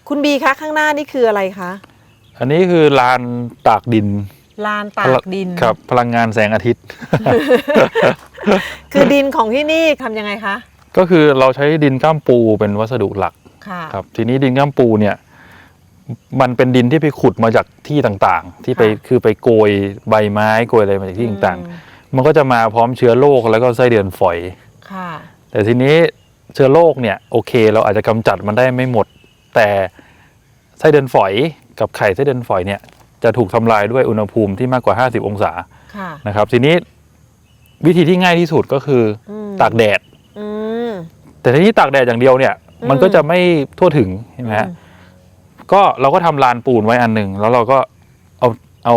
คุณบีคะข้างหน้านี่คืออะไรคะอันนี้คือลานตากดินลานตากดินครับพลังงานแสงอาทิตย์ คือดินของที่นี่ทำยังไงคะก็คือเราใช้ดินก้ามปูเป็นวัสดุหลักครับทีนี้ดินก้ามปูเนี่ยมันเป็นดินที่ไปขุดมาจากที่ต่างๆที่ไปคือไปโกยใบไม้โกยอะไรมาจากที่ต่างๆมันก็จะมาพร้อมเชื้อโรคแล้วก็ไส้เดือนฝอยแต่ทีนี้เชื้อโรคเนี่ยโอเคเราอาจจะกำจัดมันได้ไม่หมดแต่ไส้เดือนฝอยกับไข่ไส้เดือนฝอยเนี่ยจะถูกทำลายด้วยอุณหภูมิที่มากกว่า50องศานะครับทีนี้วิธีที่ง่ายที่สุดก็คือตากแดดแต่ทีนี้ตากแดดอย่างเดียวเนี่ยมันก็จะไม่ทั่วถึงใช่ไหมฮะก็เราก็ทำลานปูนไว้อันหนึ่งแล้วเราก็เอา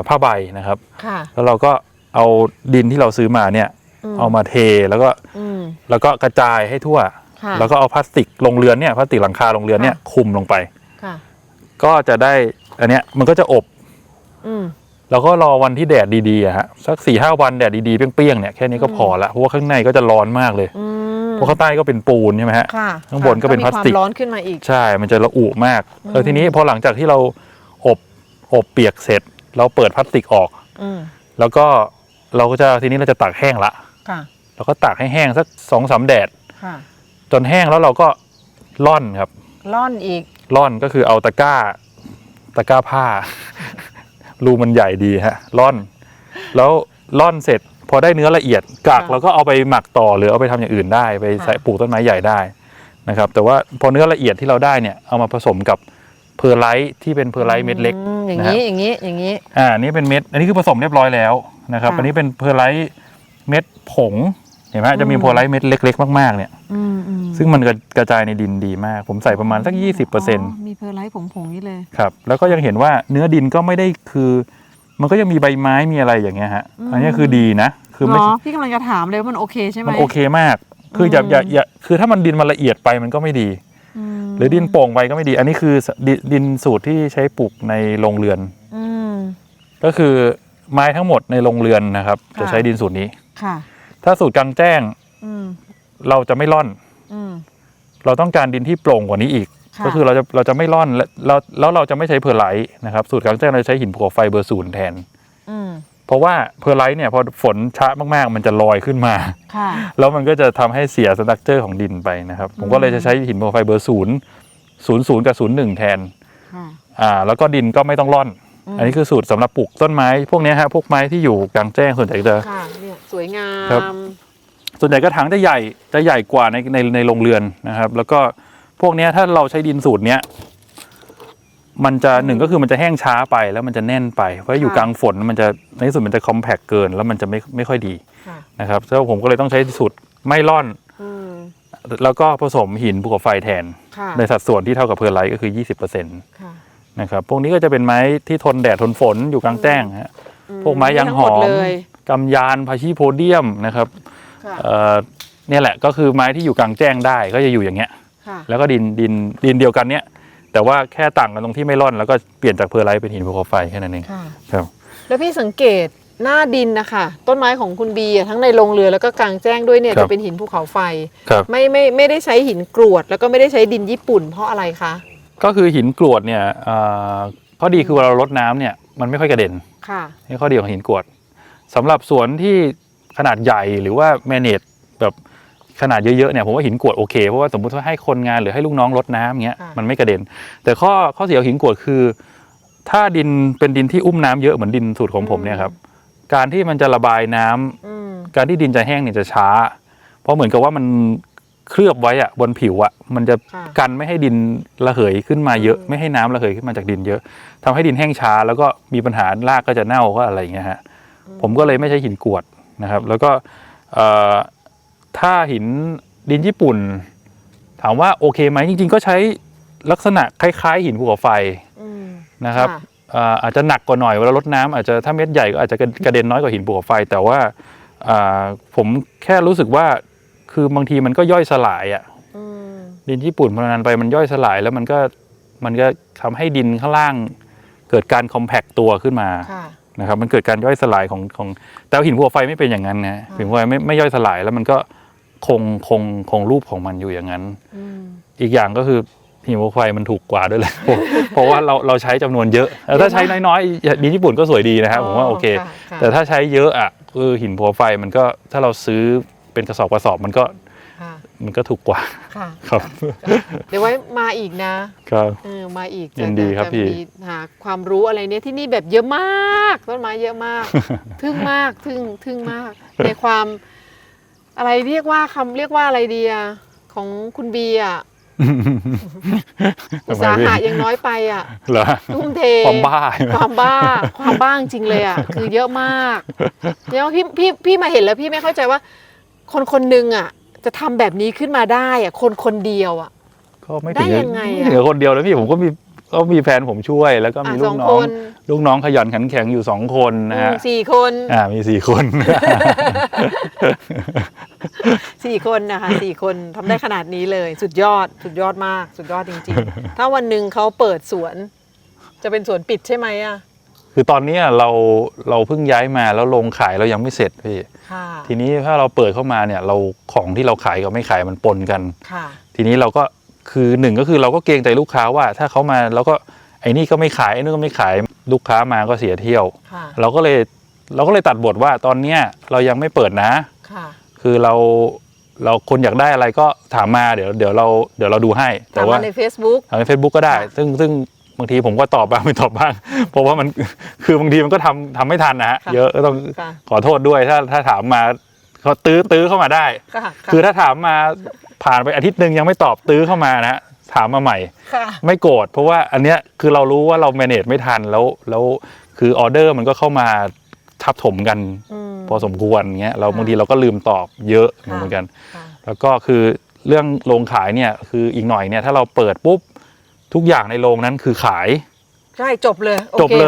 ผ้าใบนะครับแล้วเราก็เอาดินที่เราซื้อมาเนี่ยเอามาเทแล้วก็กระจายให้ทั่วแล้วก็เอาพลาสติกโรงเรือนเนี่ยพลาสติกหลังคาโรงเรือนเนี่ยคลุมลงไปก็จะได้อันเนี้ยมันก็จะอบแล้วก็รอวันที่แดดดีๆฮะสัก4-5 วันแดดดีๆเปรี้ยงๆเนี่ยแค่นี้ก็พอละเพราะว่าข้างในก็จะร้อนมากเลยเพราะข้างใต้ก็เป็นปูนใช่ไหมฮะข้างบนก็เป็นพลาสติกร้อนขึ้นมาอีกใช่มันจะระอุมากแล้วทีนี้พอหลังจากที่เราอบเปียกเสร็จเราเปิดพลาสติกออกแล้วก็เราก็จะทีนี้เราจะตากแห้งละเราก็ตากให้แห้งสัก2-3แดดจนแห้งแล้วเราก็ร่อนครับร่อนอีกร่อนก็คือเอาตะกร้าผ้ารูมันใหญ่ดีฮะร่อนแล้วร่อนเสร็จพอได้เนื้อละเอียดกักแล้วก็เอาไปหมักต่อหรือเอาไปทำอย่างอื่นได้ไปใส่ปลูกต้นไม้ใหญ่ได้นะครับแต่ว่าพอเนื้อละเอียดที่เราได้เนี่ยเอามาผสมกับเพอร์ไลท์ที่เป็นเพอร์ไลท์เม็ดเล็กอย่างนี้นี่เป็นเม็ดอันนี้คือผสมเรียบร้อยแล้วนะครับอันนี้เป็นเพอร์ไลท์เม็ดผงเห็นไหมจะมีเพอร์ไลท์เม็ดเล็กๆมากๆเนี่ยซึ่งมันกระจายในดินดีมากผมใส่ประมาณสัก 20%มีเพอร์ไลท์ผงๆนี่เลยครับแล้วก็ยังเห็นว่าเนื้อดินก็ไม่ได้คือมันก็ยังมีใบไม้มีอะไรอย่างเงี้ยฮะอันนี้คือดีนะคือไม่พี่กำลังจะถามเลยว่ามันโอเคใช่ไหมมันโอเคมากคืออย่าคือถ้ามันดินมันละเอียดไปมันก็ไม่ดีหรือดินโป่งไปก็ไม่ดีอันนี้คือดินสูตรที่ใช้ปลูกในโรงเรือนก็คือไม้ทั้งหมดในโรงเรือนนะครับจะใช้ดินสูตรนี้ถ้าสูตรกลางแจ้งเราจะไม่ร่อนเราต้องการดินที่โปร่งกว่านี้อีกก็คือเราจะไม่ร่อนแล้วเราจะไม่ใช้เพอร์ไลท์นะครับสูตรกลางแจ้งเราใช้หินภูเขาไฟเบอร์0แทนเพราะว่าเพอร์ไลท์เนี่ยพอฝนช้ามากๆมันจะลอยขึ้นมาแล้วมันก็จะทำให้เสียสตรัคเจอร์ของดินไปนะครับผมก็เลยจะใช้หินภูเขาไฟเบอร์0 กับ01แทนแล้วก็ดินก็ไม่ต้องร่อนอันนี้คือสูตรสำหรับปลูกต้นไม้พวกนี้ฮะพวกไม้ที่อยู่กลางแจ้งส่วนใหญ่จะสวยงามส่วนใหญ่กระถางจะใหญ่กว่าในโรงเรือนนะครับแล้วก็พวกนี้ถ้าเราใช้ดินสูตรเนี้ยมันจะหนึ่งก็คือมันจะแห้งช้าไปแล้วมันจะแน่นไปเพราะอยู่กลางฝนมันจะในที่สุดมันจะคอมแพคเกินแล้วมันจะไม่ค่อยดีนะครับแล้วผมก็เลยต้องใช้สูตรไม่ร่อนแล้วก็ผสมหินภูเขาไฟแทนในสัดส่วนที่เท่ากับเพอร์ไลท์ก็คือ 20%นะครับพวกนี้ก็จะเป็นไม้ที่ทนแดดทนฝนอยู่กลางแจ้งฮะพวกไม้ยางหอมกำยานพาชีโพเดียมนะครับเนี่ยแหละก็คือไม้ที่อยู่กลางแจ้งได้ก็จะอยู่อย่างเงี้ยแล้วก็ดินเดียวกันเนี้ยแต่ว่าแค่ต่างกันตรงที่ไม่ร่อนแล้วก็เปลี่ยนจากเพอร์ไลท์เป็นหินภูเขาไฟแค่นั้นเองครับแล้วพี่สังเกตหน้าดินนะคะต้นไม้ของคุณบีทั้งในโรงเรือนแล้วก็กลางแจ้งด้วยเนี่ยจะเป็นหินภูเขาไฟไม่ได้ใช้หินกรวดแล้วก็ไม่ได้ใช้ดินญี่ปุ่นเพราะอะไรคะก็คือหินกรวดเนี่ยข้อดีคือเวลาเรารดน้ำเนี่ยมันไม่ค่อยกระเด็นนี่ข้อดีของหินกรวดสำหรับสวนที่ขนาดใหญ่หรือว่าแมเนจแบบขนาดเยอะๆเนี่ยผมว่าหินกรวดโอเคเพราะว่าสมมติว่าให้คนงานหรือให้ลูกน้องรดน้ำเงี้ยมันไม่กระเด็นแต่ข้อเสียของหินกรวดคือถ้าดินเป็นดินที่อุ้มน้ำเยอะเหมือนดินสูตรของผมเนี่ยครับการที่มันจะระบายน้ำการที่ดินจะแห้งเนี่ยจะช้าเพราะเหมือนกับว่ามันเคลือบไว้อะบนผิวอะมันจะกันไม่ให้ดินระเหยขึ้นมาเยอะไม่ให้น้ำระเหยขึ้นมาจากดินเยอะทำให้ดินแห้งช้าแล้วก็มีปัญหารากก็จะเน่าก็อะไรอย่างเงี้ยฮะผมก็เลยไม่ใช้หินกรวดนะครับแล้วก็ถ้าหินดินญี่ปุ่นถามว่าโอเคไหมจริงๆก็ใช้ลักษณะคล้ายๆหินภูเขาไฟนะครับอาจจะหนักกว่าหน่อยเวลารดน้ำอาจจะถ้าเม็ดใหญ่ก็อาจจะกระเด็นน้อยกว่าหินภูเขาไฟแต่ว่าผมแค่รู้สึกว่าคือบางทีมันก็ย่อยสลายอ่ะดินญี่ปุ่นพอนานไปมันย่อยสลายแล้วมันก็ทำให้ดินข้างล่างเกิดการคอมแพคตัวขึ้นมานะครับมันเกิดการย่อยสลายของแต่หินภูเขาไฟไม่เป็นอย่างนั้นนะหินภูเขาไฟไม่ย่อยสลายแล้วมันก็คงรูปของมันอยู่อย่างนั้นอีกอย่างก็คือ หินภูเขาไฟมันถูกกว่าด้วยแหละ เพราะว่าเราใช้จำนวนเยอะถ้าใช้น้อยๆดินญี่ปุ่นก็สวยดีนะครับผมว่าโอเคแต่ถ้าใช้เยอะอ่ะคือหินภูเขาไฟมันก็ถ้าเราซื้อเป็นกระสอบมันก็ถูกกว่าครับ เดี๋ยวไว้มาอีกนะครับมาอีก ยินดีครับพี่หาความรู้อะไรเนี่ยที่นี่แบบเยอะมากต้นไม้เยอะมาก ทึ่งมากทึ่งมากในความอะไรเรียกว่าอะไรดีอะของคุณบีอะอุตสาหะยังน้อยไปอะทุ่มเทความบ้าจริงเลยอะคือเยอะมากเดี๋ยวพี่มาเห็นแล้วพี่ไม่เข้าใจว่าคนหนึ่งอะจะทำแบบนี้ขึ้นมาได้อะคนเดียวอะก็ไม่ถึงคนเดียวแล้วพี่ผมก็มีแฟนผมช่วยแล้วก็มีลูกน้องขยันขันแข็งอยู่2 คนนะฮะ4 คนมี4 คน4 คนนะคะ4 คนทำได้ขนาดนี้เลยสุดยอดมากสุดยอดจริงๆถ้าวันหนึ่งเขาเปิดสวนจะเป็นสวนปิดใช่ไหมอะคือตอนนี้เราเพิ่งย้ายมาแล้วโรงขายเรายังไม่เสร็จพี่ทีนี้ถ้าเราเปิดเข้ามาเนี่ยเราของที่เราขายกับไม่ขายมันปนกันทีนี้เราก็คือ1ก็คือเราก็เกรงใจลูกค้าว่าถ้าเขามาแล้วก็ไอ้นี่ก็ไม่ขายไอ้นู่นก็ไม่ขายลูกค้ามาก็เสียเที่ยวเราก็เลยตัดบทว่าตอนเนี้ยเรายังไม่เปิดนะคือเราคนอยากได้อะไรก็ถามมาเดี๋ยวเราดูให้แต่ว่าใน Facebook ก็ได้ซึ่งบางทีผมก็ตอบบ้างไม่ตอบบ้างเพราะว่ามันคือบางทีมันก็ทำไม่ทันนะฮะเยอะก็ต้องขอโทษด้วยถ้าถามมาเขาตื้อเข้ามาได้คือถ้าถามมาผ่านไปอาทิตย์นึงยังไม่ตอบตื้อเข้ามานะถามมาใหม่ไม่โกรธเพราะว่าอันเนี้ยคือเรารู้ว่าเรา manage ไม่ทันแล้วคือออเดอร์มันก็เข้ามาทับถมกันพอสมควรเงี้ยเราบางทีเราก็ลืมตอบเยอะเหมือนกันแล้วก็คือเรื่องโรงขายเนี่ยคืออีกหน่อยเนี่ยถ้าเราเปิดปุ๊บทุกอย่างในโรงนั้นคือขายใช่จบเลย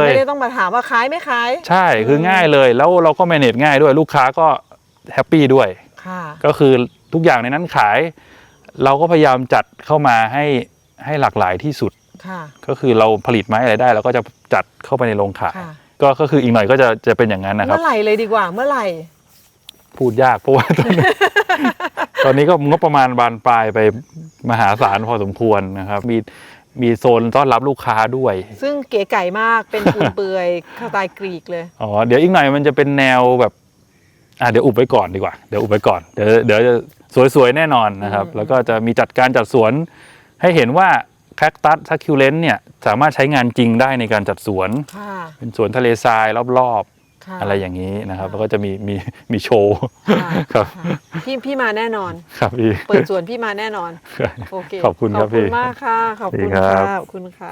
ไม่ได้ต้องมาถามว่าขายไม่ขายใช่คือง่ายเลยแล้วเราก็ manage ง่ายด้วยลูกค้าก็แฮปปี้ด้วยก็คือทุกอย่างในนั้นขายเราก็พยายามจัดเข้ามาให้หลากหลายที่สุดก็คือเราผลิตไม้อะไรได้เราก็จะจัดเข้าไปในโรงขายก็คืออีกหน่อยก็จะเป็นอย่างนั้นนะครับเมื่อไหร่เลยดีกว่าเมื่อไหร่พูดยากเพราะว่าตอนนี้ก็งบประมาณบานปลายไปมหาศาลพอสมควรนะครับมีโซนต้อนรับลูกค้าด้วยซึ่งเก๋ไก่มากเป็นปูนเปื่อยสไตล์กรีกเลยเดี๋ยวอีกหน่อยมันจะเป็นแนวแบบเดี๋ยวอุบไว้ก่อนดีกว่าเดี๋ยวอุบไว้ก่อนเดี๋ยวจะสวยๆแน่นอนนะครับแล้วก็จะมีจัดสวนให้เห็นว่าแคคตัสซัคคิวเลนต์เนี่ยสามารถใช้งานจริงได้ในการจัดสวนเป็นสวนทะเลทรายรอบๆอะไรอย่างนี้นะครับแล้วก็จะมีโชว์ครับพี่มาแน่นอนครับพี่เปิดสวนพี่มาแน่นอนโอเคขอบคุณครับพี่ขอบคุณมากค่ะขอบคุณค่ะ